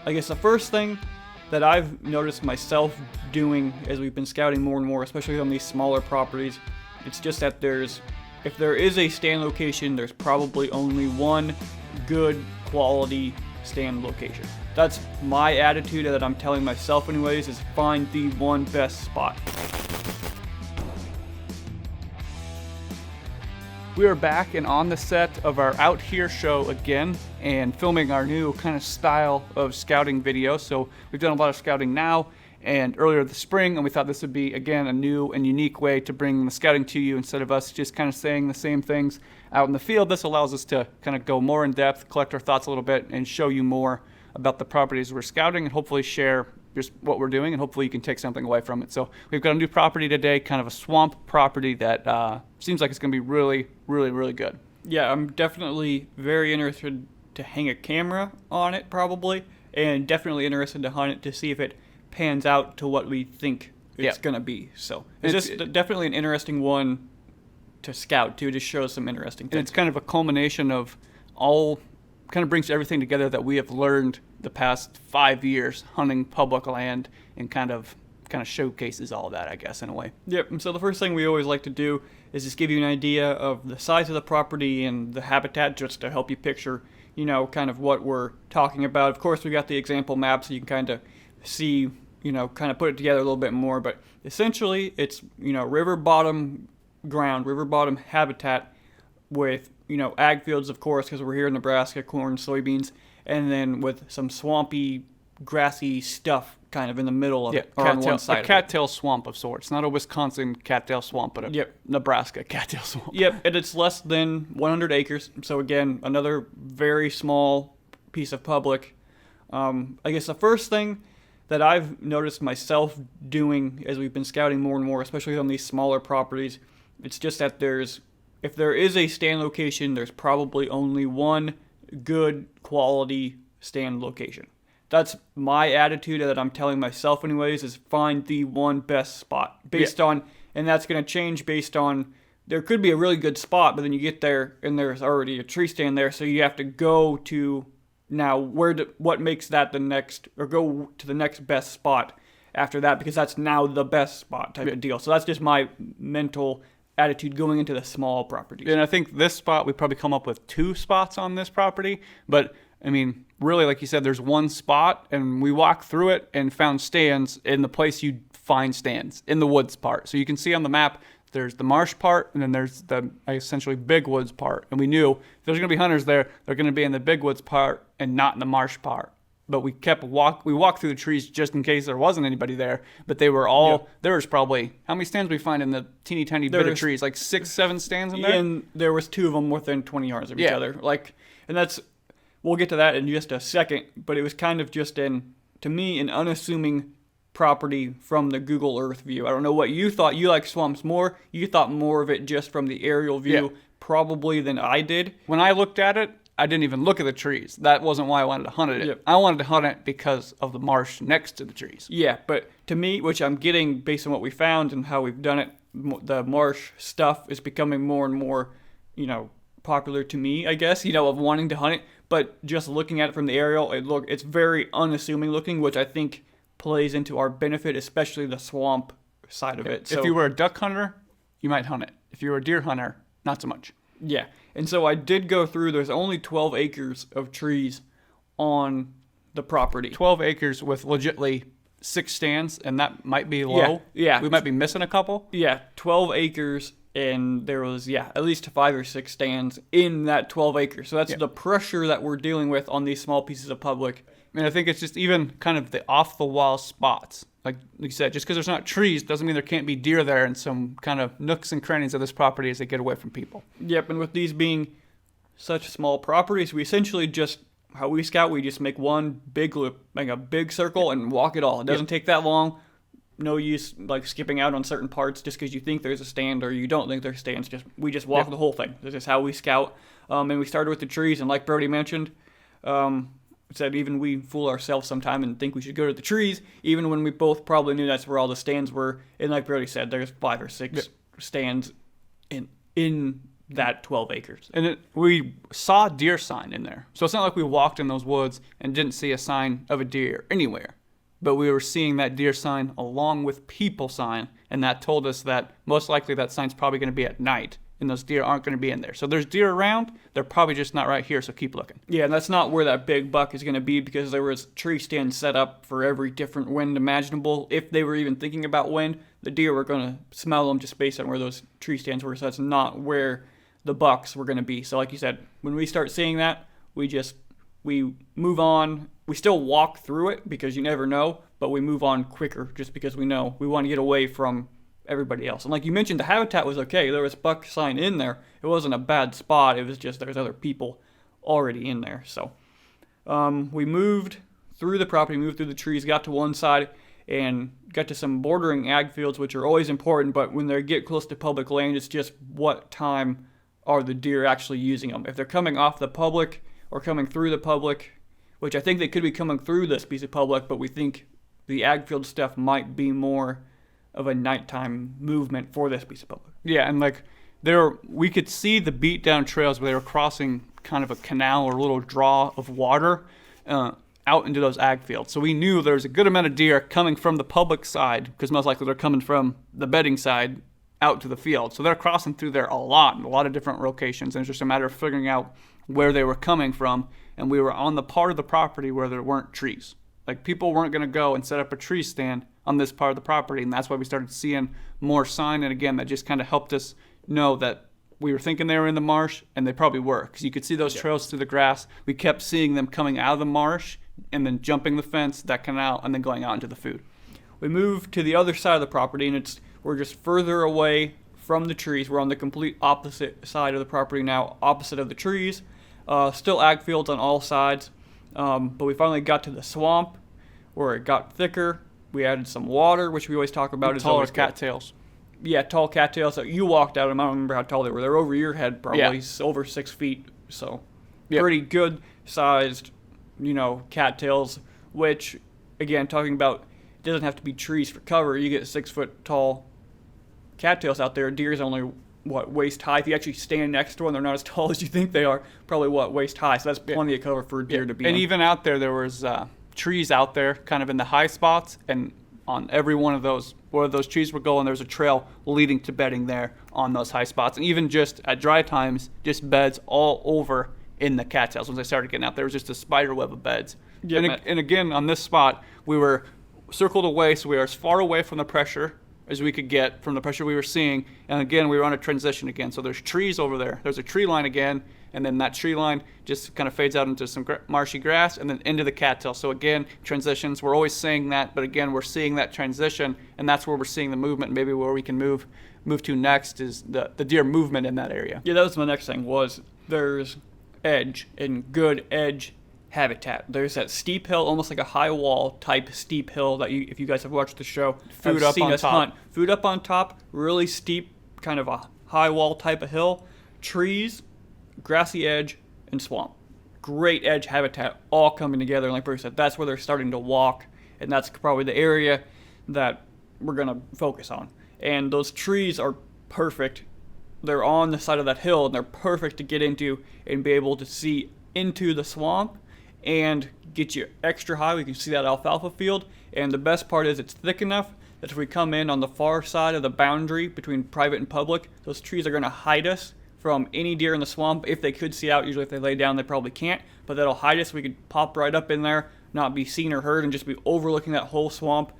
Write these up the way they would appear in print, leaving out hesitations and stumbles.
I guess the first thing that I've noticed myself doing as we've been scouting more and more, especially on these smaller properties, it's just that if there is a stand location, there's probably only one good quality stand location. That's my attitude that I'm telling myself anyways, is find the one best spot. We are back and on the set of our Out Here show again and filming our new kind of style of scouting video. So we've done a lot of scouting now and earlier this spring, and we thought this would be, again, a new and unique way to bring the scouting to you instead of us just kind of saying the same things out in the field. This allows us to kind of go more in depth, collect our thoughts a little bit, and show you more about the properties we're scouting and hopefully share just what we're doing, and hopefully you can take something away from it. So we've got a new property today, kind of a swamp property that seems like it's going to be really, really, really good. Yeah, I'm definitely very interested to hang a camera on it probably, and definitely interested to hunt it to see if it pans out to what we think it's going to be. So it's just definitely an interesting one to scout too, just shows some interesting things. And it's kind of a culmination of all, kind of brings everything together that we have learned the past 5 years hunting public land, and kind of showcases all of that, I guess, in a way. Yep. And so the first thing we always like to do is just give you an idea of the size of the property and the habitat, just to help you picture, kind of what we're talking about. Of course, we got the example map so you can kind of see, kind of put it together a little bit more. But essentially, it's, river bottom ground, river bottom habitat with, ag fields, of course, because we're here in Nebraska, corn, soybeans, and then with some swampy, grassy stuff kind of in the middle of it, or on one side. A cattail swamp of sorts. Not a Wisconsin cattail swamp, but a Nebraska cattail swamp. Yep, and it's less than 100 acres. So again, another very small piece of public. I guess the first thing that I've noticed myself doing as we've been scouting more and more, especially on these smaller properties, it's just that if there is a stand location, there's probably only one good quality stand location. That's my attitude that I'm telling myself anyways, is find the one best spot based on, and that's going to change based on, there could be a really good spot, but then you get there and there's already a tree stand there. So you have to go to now what makes that the next, or go to the next best spot after that, because that's now the best spot type of deal. So that's just my mental attitude going into the small properties. And I think this spot, we probably come up with 2 spots on this property, but I mean, really, like you said, there's one spot, and we walked through it and found stands in the place you'd find stands, in the woods part. So you can see on the map, there's the marsh part, and then there's the essentially big woods part. And we knew if there's going to be hunters there, they're going to be in the big woods part and not in the marsh part. But we walked through the trees just in case there wasn't anybody there. But they were all, there was probably, how many stands we find in the teeny tiny bit of trees? Like 6, 7 stands in there? And there was 2 of them within 20 yards of each other. And that's, we'll get to that in just a second. But it was kind of just to me, an unassuming property from the Google Earth view. I don't know what you thought. You like swamps more. You thought more of it just from the aerial view probably than I did. When I looked at it, I didn't even look at the trees. That wasn't why I wanted to hunt it. Yep. I wanted to hunt it because of the marsh next to the trees. Yeah, but to me, which I'm getting based on what we found and how we've done it, the marsh stuff is becoming more and more, popular to me, I guess, of wanting to hunt it. But just looking at it from the aerial, it's very unassuming looking, which I think plays into our benefit, especially the swamp side of it. So, if you were a duck hunter, you might hunt it. If you were a deer hunter, not so much. Yeah, and so I did go through, there's only 12 acres of trees on the property. 12 acres with legitly 6 stands, and that might be low. Yeah. We might be missing a couple. Yeah, 12 acres, and there was, at least 5 or 6 stands in that 12 acres. So that's the pressure that we're dealing with on these small pieces of public. And I think it's just even kind of the off-the-wall spots. Like you said, just because there's not trees doesn't mean there can't be deer there in some kind of nooks and crannies of this property as they get away from people. Yep, and with these being such small properties, we essentially just, how we scout, we just make one big loop, make a big circle and walk it all. It doesn't take that long. No use skipping out on certain parts just because you think there's a stand or you don't think there's stands. We just walk the whole thing. This is how we scout. And we started with the trees, and like Brody mentioned, said even we fool ourselves sometime and think we should go to the trees, even when we both probably knew that's where all the stands were. And like Brody said, there's 5 or 6 stands in that 12 acres. And we saw deer sign in there. So it's not like we walked in those woods and didn't see a sign of a deer anywhere. But we were seeing that deer sign along with people sign, and that told us that most likely that sign's probably going to be at night, and those deer aren't going to be in there. So there's deer around, they're probably just not right here, so keep looking. Yeah, and that's not where that big buck is going to be, because there was tree stands set up for every different wind imaginable. If they were even thinking about wind, the deer were going to smell them just based on where those tree stands were, so that's not where the bucks were going to be. So like you said, when we start seeing that, we move on. We still walk through it because you never know, but we move on quicker just because we know we want to get away from everybody else. And like you mentioned, the habitat was okay. There was buck sign in there. It wasn't a bad spot. It was just there's other people already in there. So we moved through the property, moved through the trees, got to one side, and got to some bordering ag fields, which are always important, but when they get close to public land, it's just what time are the deer actually using them. If they're coming off the public or coming through the public, which I think they could be coming through this piece of public, but we think the ag field stuff might be more of a nighttime movement for this piece of public. Yeah, and like we could see the beat down trails where they were crossing kind of a canal or a little draw of water out into those ag fields. So we knew there was a good amount of deer coming from the public side, because most likely they're coming from the bedding side out to the field. So they're crossing through there a lot of different locations, and it's just a matter of figuring out where they were coming from. And we were on the part of the property where there weren't trees. Like, people weren't going to go and set up a tree stand on this part of the property, and that's why we started seeing more sign. And again, that just kind of helped us know that we were thinking they were in the marsh, and they probably were, because you could see those trails through the grass. We kept seeing them coming out of the marsh and then jumping the fence, that canal, and then going out into the food. We moved to the other side of the property, and we're just further away from the trees. We're on the complete opposite side of the property now, opposite of the trees. Still ag fields on all sides, but we finally got to the swamp where it got thicker. We added some water, which we always talk about. Taller cattails. Yeah, tall cattails. So you walked out of them. I don't remember how tall they were. They're over your head, probably over 6 feet. So pretty good sized, cattails, which, again, talking about, it doesn't have to be trees for cover. You get 6 foot tall cattails out there. Deer's only waist high. If you actually stand next to them, they're not as tall as you think they are. Probably waist high. So that's plenty of cover for a deer to be in. And even out there was trees out there, kind of in the high spots, and on every one of those, where those trees were going, there's a trail leading to bedding there on those high spots. And even just at dry times, just beds all over in the cattails. Once I started getting out there, was just a spider web of beds. Yeah, and again, on this spot, we were circled away, so we were as far away from the pressure as we could get from the pressure we were seeing. And again, we were on a transition again. So there's trees over there. There's a tree line again, and then that tree line just kind of fades out into some marshy grass and then into the cattail. So again, transitions. We're always saying that, but again, we're seeing that transition, and that's where we're seeing the movement. Maybe where we can move to next is the deer movement in that area. Yeah, that was my next thing, was there's edge and good edge habitat. There's that steep hill, almost like a high wall type steep hill that if you guys have watched the show, food up on top. Food up on top, really steep, kind of a high wall type of hill, trees, grassy edge, and swamp. Great edge habitat all coming together. And like Brody said, that's where they're starting to walk, and that's probably the area that we're going to focus on. And those trees are perfect. They're on the side of that hill, and they're perfect to get into and be able to see into the swamp and get you extra high. We can see that alfalfa field, and the best part is it's thick enough that if we come in on the far side of the boundary between private and public, those trees are going to hide us from any deer in the swamp. If they could see out, usually if they lay down, they probably can't, but that'll hide us. We could pop right up in there, not be seen or heard, and just be overlooking that whole swamp,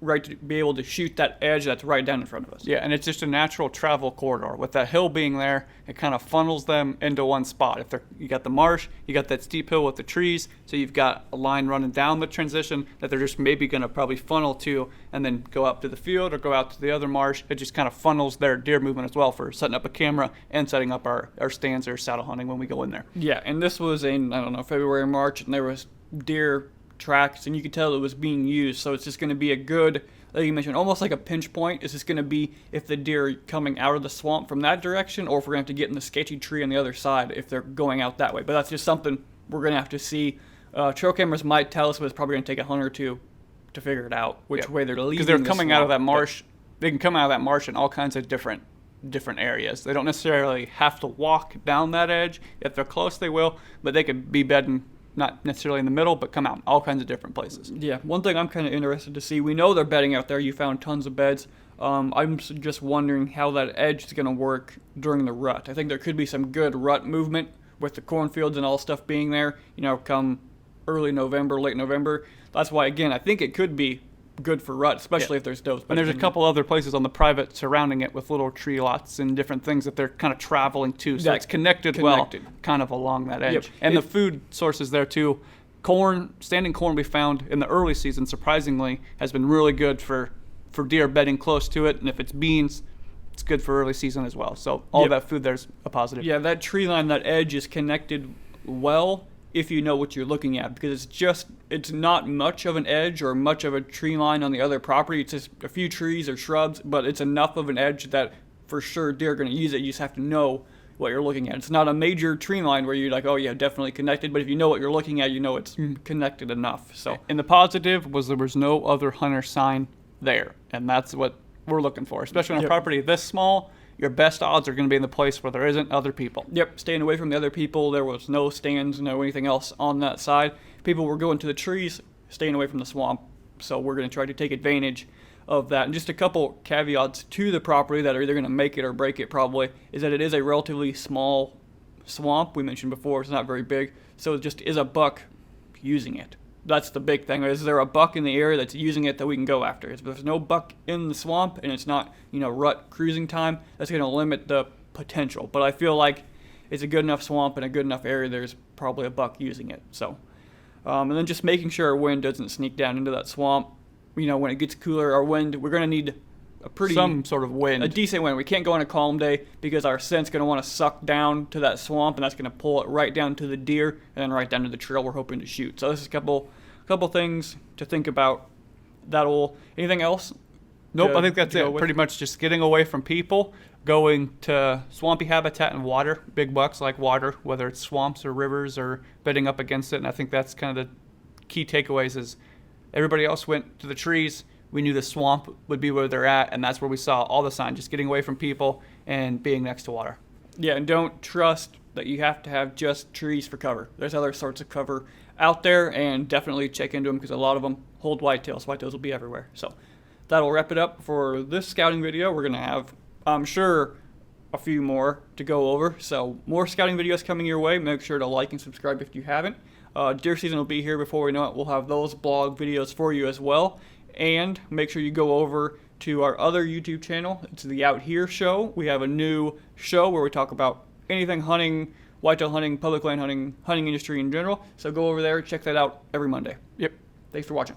right to be able to shoot that edge that's right down in front of us. Yeah, and it's just a natural travel corridor. With that hill being there, it kind of funnels them into one spot. You got the marsh, you got that steep hill with the trees, so you've got a line running down the transition that they're just maybe going to probably funnel to, and then go up to the field or go out to the other marsh. It just kind of funnels their deer movement as well for setting up a camera and setting up our stands or saddle hunting when we go in there. Yeah, and this was in, February or March, and there was deer tracks, and you could tell it was being used. So it's just going to be a good, like you mentioned, almost like a pinch point. It's just going to be if the deer are coming out of the swamp from that direction, or if we're going to have to get in the sketchy tree on the other side if they're going out that way. But that's just something we're going to have to see. Trail cameras might tell us, but it's probably going to take a hunt or two to figure it out which way they're leading. Because they're coming out of that marsh. They can come out of that marsh in all kinds of different different areas. They don't necessarily have to walk down that edge. If they're close, they will, but they could be bedding not necessarily in the middle, but come out in all kinds of different places. Yeah, one thing I'm kind of interested to see, we know they're bedding out there. You found tons of beds. I'm just wondering how that edge is going to work during the rut. I think there could be some good rut movement with the cornfields and all stuff being there, come early November, late November. That's why, again, I think it could be good for rut, especially if there's does. And there's a couple other places on the private surrounding it with little tree lots and different things that they're kind of traveling to. So it's connected well, kind of along that edge. Yep. And the food sources there too. Standing corn we found in the early season, surprisingly, has been really good for deer bedding close to it. And if it's beans, it's good for early season as well. So all that food there's a positive. Yeah, that tree line, that edge is connected well if you know what you're looking at, because it's not much of an edge or much of a tree line on the other property. It's just a few trees or shrubs, but it's enough of an edge that for sure deer are going to use it. You just have to know what you're looking at. It's not a major tree line where you're like, oh yeah, definitely connected, but if you know what you're looking at, you know it's connected enough. So, and the positive was there was no other hunter sign there, and that's what we're looking for, especially on a property this small. Your best odds are going to be in the place where there isn't other people. Yep, staying away from the other people. There was no stands, no anything else on that side. People were going to the trees, staying away from the swamp. So we're going to try to take advantage of that. And just a couple caveats to the property that are either going to make it or break it probably is that it is a relatively small swamp. We mentioned before, it's not very big. So it just is a buck using it. That's the big thing. Is there a buck in the area that's using it that we can go after? If there's no buck in the swamp and it's not, rut cruising time, that's going to limit the potential. But I feel like it's a good enough swamp and a good enough area, there's probably a buck using it. So, and then just making sure our wind doesn't sneak down into that swamp. When it gets cooler, our wind, we're going to need some sort of wind. A decent wind. We can't go on a calm day because our scent's going to want to suck down to that swamp, and that's going to pull it right down to the deer and then right down to the trail we're hoping to shoot. So this is a couple things to think about. Anything else? Nope, I think that's it. Pretty much just getting away from people, going to swampy habitat and water. Big bucks like water, whether it's swamps or rivers or bedding up against it. And I think that's kind of the key takeaways is everybody else went to the trees. We knew the swamp would be where they're at, and that's where we saw all the signs, just getting away from people and being next to water. Yeah, and don't trust that you have to have just trees for cover. There's other sorts of cover out there, and definitely check into them because a lot of them hold whitetails. Whitetails will be everywhere. So that'll wrap it up for this scouting video. We're going to have, I'm sure, a few more to go over. So more scouting videos coming your way. Make sure to like and subscribe if you haven't. Deer season will be here before we know it. We'll have those blog videos for you as well. And make sure you go over to our other YouTube channel. It's the Out Here Show. We have a new show where we talk about anything hunting, whitetail hunting, public land hunting, hunting industry in general. So go over there, check that out every Monday. Yep. Thanks for watching.